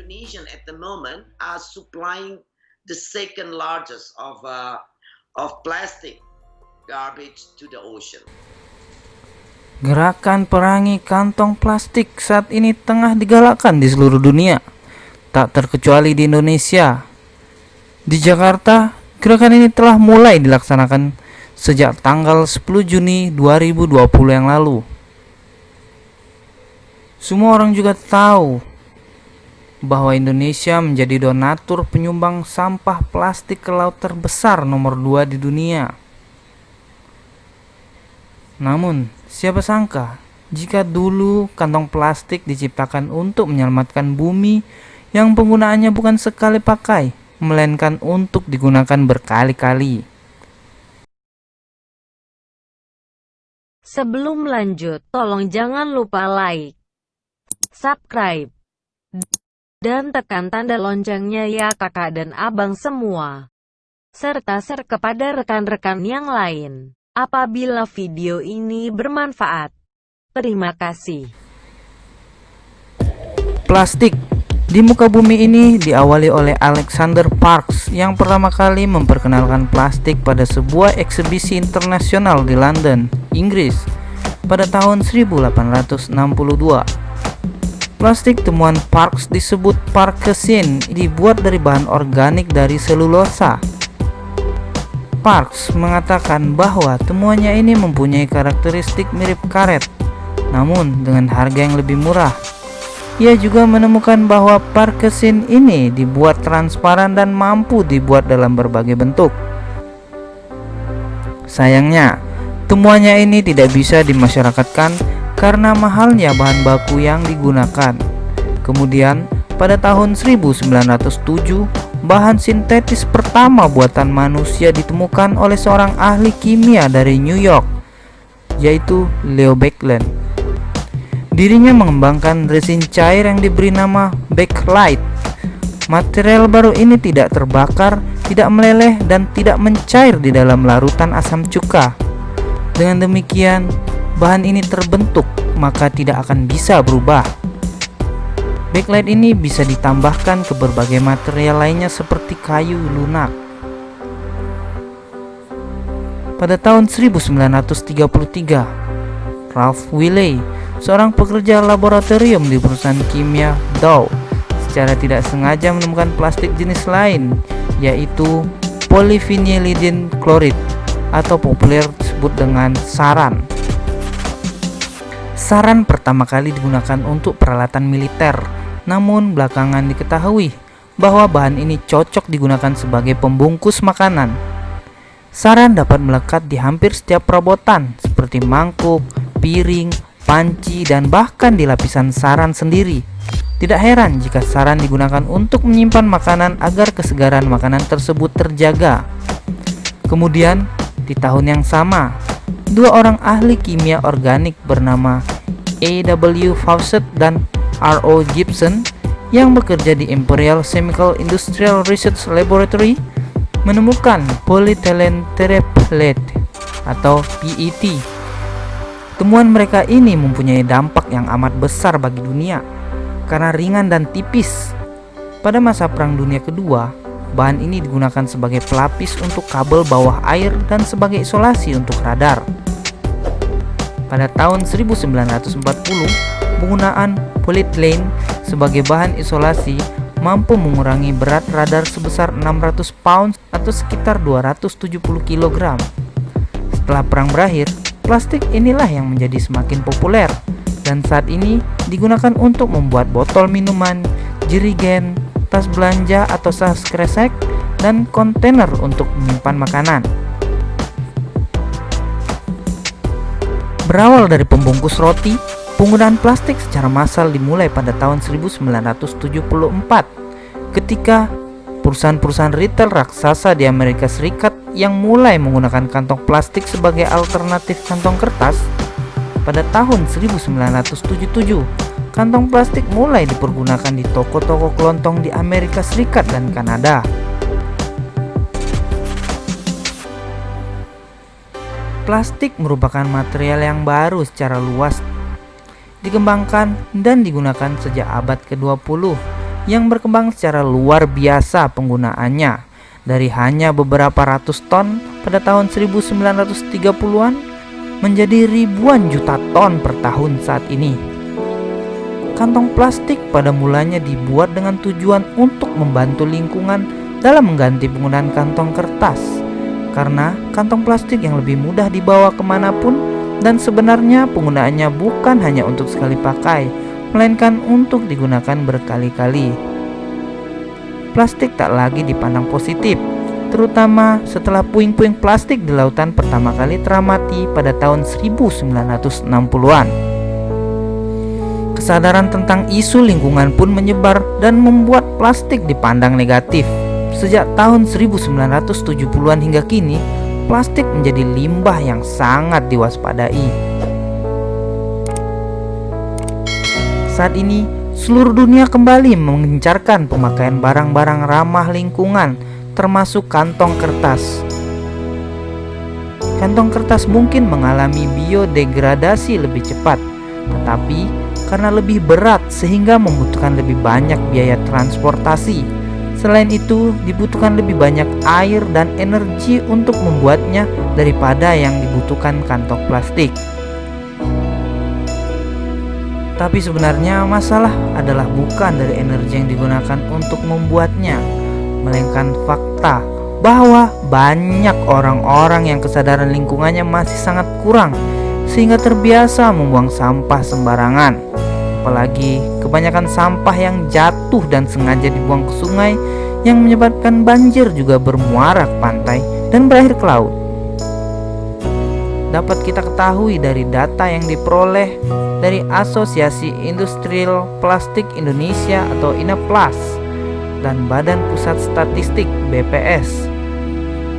Indonesian at the moment are supplying the second largest of plastic garbage to the ocean. Gerakan perangi kantong plastik saat ini tengah digalakkan di seluruh dunia, tak terkecuali di Indonesia. Di Jakarta, gerakan ini telah mulai dilaksanakan sejak tanggal 10 Juni 2020 yang lalu. Semua orang juga tahu bahwa Indonesia menjadi donatur penyumbang sampah plastik ke laut terbesar nomor 2 di dunia. Namun, siapa sangka jika dulu kantong plastik diciptakan untuk menyelamatkan bumi yang penggunaannya bukan sekali pakai, melainkan untuk digunakan berkali-kali. Sebelum lanjut, tolong jangan lupa like, subscribe, dan tekan tanda loncengnya ya kakak dan abang semua. Serta share kepada rekan-rekan yang lain. Apabila video ini bermanfaat. Terima kasih. Plastik di muka bumi ini diawali oleh Alexander Parkes yang pertama kali memperkenalkan plastik pada sebuah eksibisi internasional di London, Inggris pada tahun 1862. Plastik temuan Parkes disebut Parkesin, dibuat dari bahan organik dari selulosa. Parkes mengatakan bahwa temuannya ini mempunyai karakteristik mirip karet, namun dengan harga yang lebih murah. Ia juga menemukan bahwa Parkesin ini dibuat transparan dan mampu dibuat dalam berbagai bentuk. Sayangnya, temuannya ini tidak bisa dimasyarakatkan karena mahalnya bahan baku yang digunakan. Kemudian, pada tahun 1907, bahan sintetis pertama buatan manusia ditemukan oleh seorang ahli kimia dari New York, yaitu Leo Baekeland. Dirinya mengembangkan resin cair yang diberi nama Bakelite. Material baru ini tidak terbakar, tidak meleleh, dan tidak mencair di dalam larutan asam cuka. Dengan demikian, bahan ini terbentuk, maka tidak akan bisa berubah. Bakelite ini bisa ditambahkan ke berbagai material lainnya seperti kayu lunak. Pada tahun 1933, Ralph Wiley, seorang pekerja laboratorium di perusahaan kimia Dow, secara tidak sengaja menemukan plastik jenis lain, yaitu polyvinylidene chloride atau populer disebut dengan saran. Saran pertama kali digunakan untuk peralatan militer, namun belakangan diketahui bahwa bahan ini cocok digunakan sebagai pembungkus makanan. Saran dapat melekat di hampir setiap perabotan seperti mangkuk, piring, panci, dan bahkan di lapisan saran sendiri. Tidak heran jika saran digunakan untuk menyimpan makanan agar kesegaran makanan tersebut terjaga. Kemudian, di tahun yang sama, dua orang ahli kimia organik bernama A.W. Fawcett dan R.O. Gibson yang bekerja di Imperial Chemical Industrial Research Laboratory menemukan polyethylene terephthalate atau PET. Temuan mereka ini mempunyai dampak yang amat besar bagi dunia karena ringan dan tipis. Pada masa Perang Dunia Kedua, bahan ini digunakan sebagai pelapis untuk kabel bawah air dan sebagai isolasi untuk radar. Pada tahun 1940, penggunaan polyethylene sebagai bahan isolasi mampu mengurangi berat radar sebesar 600 pounds atau sekitar 270 kg. Setelah perang berakhir, plastik inilah yang menjadi semakin populer dan saat ini digunakan untuk membuat botol minuman, jerigen, tas belanja atau tas kresek, dan kontainer untuk menyimpan makanan. Berawal dari pembungkus roti, penggunaan plastik secara massal dimulai pada tahun 1974 ketika perusahaan-perusahaan retail raksasa di Amerika Serikat yang mulai menggunakan kantong plastik sebagai alternatif kantong kertas. Pada tahun 1977, kantong plastik mulai dipergunakan di toko-toko kelontong di Amerika Serikat dan Kanada. Plastik merupakan material yang baru secara luas dikembangkan dan digunakan sejak abad ke-20 yang berkembang secara luar biasa penggunaannya, dari hanya beberapa ratus ton pada tahun 1930-an menjadi ribuan juta ton per tahun saat ini. Kantong plastik pada mulanya dibuat dengan tujuan untuk membantu lingkungan dalam mengganti penggunaan kantong kertas, karena kantong plastik yang lebih mudah dibawa kemanapun, dan sebenarnya penggunaannya bukan hanya untuk sekali pakai, melainkan untuk digunakan berkali-kali. Plastik tak lagi dipandang positif, terutama setelah puing-puing plastik di lautan pertama kali teramati pada tahun 1960-an. Kesadaran tentang isu lingkungan pun menyebar dan membuat plastik dipandang negatif. Sejak tahun 1970-an hingga kini, plastik menjadi limbah yang sangat diwaspadai. Saat ini, seluruh dunia kembali mengencarkan pemakaian barang-barang ramah lingkungan, termasuk kantong kertas. Kantong kertas mungkin mengalami biodegradasi lebih cepat, tetapi karena lebih berat sehingga membutuhkan lebih banyak biaya transportasi. Selain itu, dibutuhkan lebih banyak air dan energi untuk membuatnya daripada yang dibutuhkan kantong plastik. Tapi sebenarnya masalah adalah bukan dari energi yang digunakan untuk membuatnya, melainkan fakta bahwa banyak orang-orang yang kesadaran lingkungannya masih sangat kurang, sehingga terbiasa membuang sampah sembarangan. Apalagi kebanyakan sampah yang jatuh dan sengaja dibuang ke sungai, yang menyebabkan banjir juga bermuara ke pantai dan berakhir ke laut. Dapat kita ketahui dari data yang diperoleh dari Asosiasi Industrial Plastik Indonesia atau INAPLAS dan Badan Pusat Statistik BPS,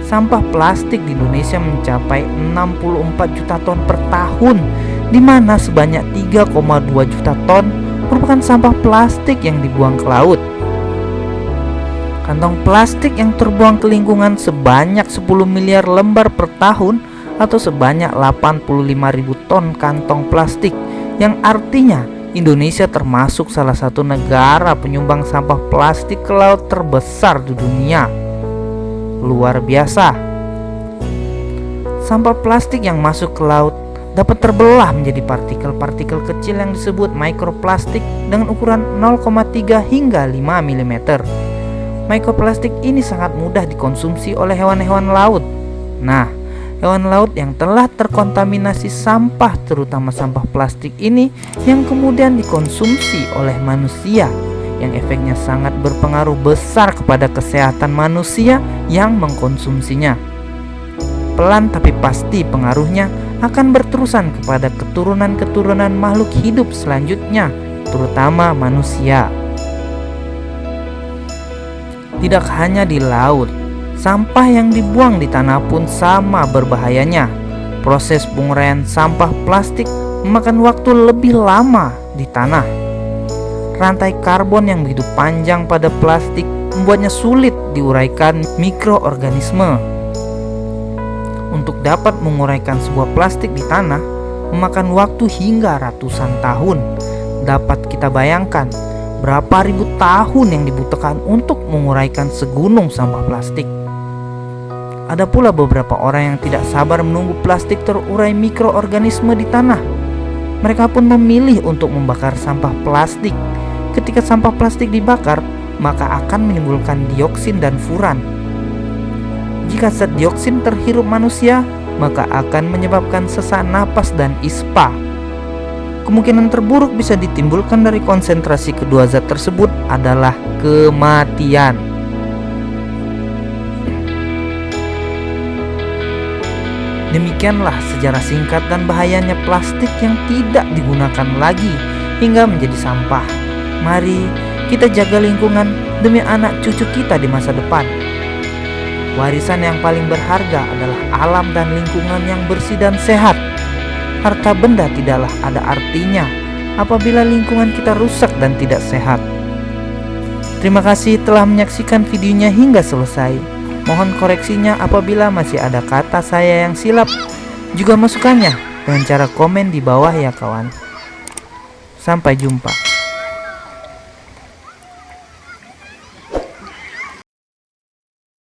sampah plastik di Indonesia mencapai 64 juta ton per tahun, di mana sebanyak 3,2 juta ton merupakan sampah plastik yang dibuang ke laut. Kantong plastik yang terbuang ke lingkungan sebanyak 10 miliar lembar per tahun atau sebanyak 85.000 ton kantong plastik, yang artinya Indonesia termasuk salah satu negara penyumbang sampah plastik ke laut terbesar di dunia. Luar biasa. Sampah plastik yang masuk ke laut dapat terbelah menjadi partikel-partikel kecil yang disebut mikroplastik dengan ukuran 0,3 hingga 5 mm. Mikroplastik ini sangat mudah dikonsumsi oleh hewan-hewan laut. Nah, hewan laut yang telah terkontaminasi sampah, terutama sampah plastik ini, yang kemudian dikonsumsi oleh manusia, yang efeknya sangat berpengaruh besar kepada kesehatan manusia yang mengkonsumsinya. Pelan tapi pasti pengaruhnya akan berterusan kepada keturunan-keturunan makhluk hidup selanjutnya, terutama manusia. Tidak hanya di laut, sampah yang dibuang di tanah pun sama berbahayanya. Proses penguraian sampah plastik memakan waktu lebih lama di tanah. Rantai karbon yang begitu panjang pada plastik membuatnya sulit diuraikan mikroorganisme. Untuk dapat menguraikan sebuah plastik di tanah memakan waktu hingga ratusan tahun. Dapat kita bayangkan berapa ribu tahun yang dibutuhkan untuk menguraikan segunung sampah plastik. Ada pula beberapa orang yang tidak sabar menunggu plastik terurai mikroorganisme di tanah. Mereka pun memilih untuk membakar sampah plastik. Ketika sampah plastik dibakar, maka akan menimbulkan dioksin dan furan. Jika zat dioksin terhirup manusia, maka akan menyebabkan sesak napas dan ispa. Kemungkinan terburuk bisa ditimbulkan dari konsentrasi kedua zat tersebut adalah kematian. Demikianlah sejarah singkat dan bahayanya plastik yang tidak digunakan lagi hingga menjadi sampah. Mari kita jaga lingkungan demi anak cucu kita di masa depan. Warisan yang paling berharga adalah alam dan lingkungan yang bersih dan sehat. Harta benda tidaklah ada artinya apabila lingkungan kita rusak dan tidak sehat. Terima kasih telah menyaksikan videonya hingga selesai. Mohon koreksinya apabila masih ada kata saya yang silap. Juga masukannya dengan cara komen di bawah ya kawan. Sampai jumpa.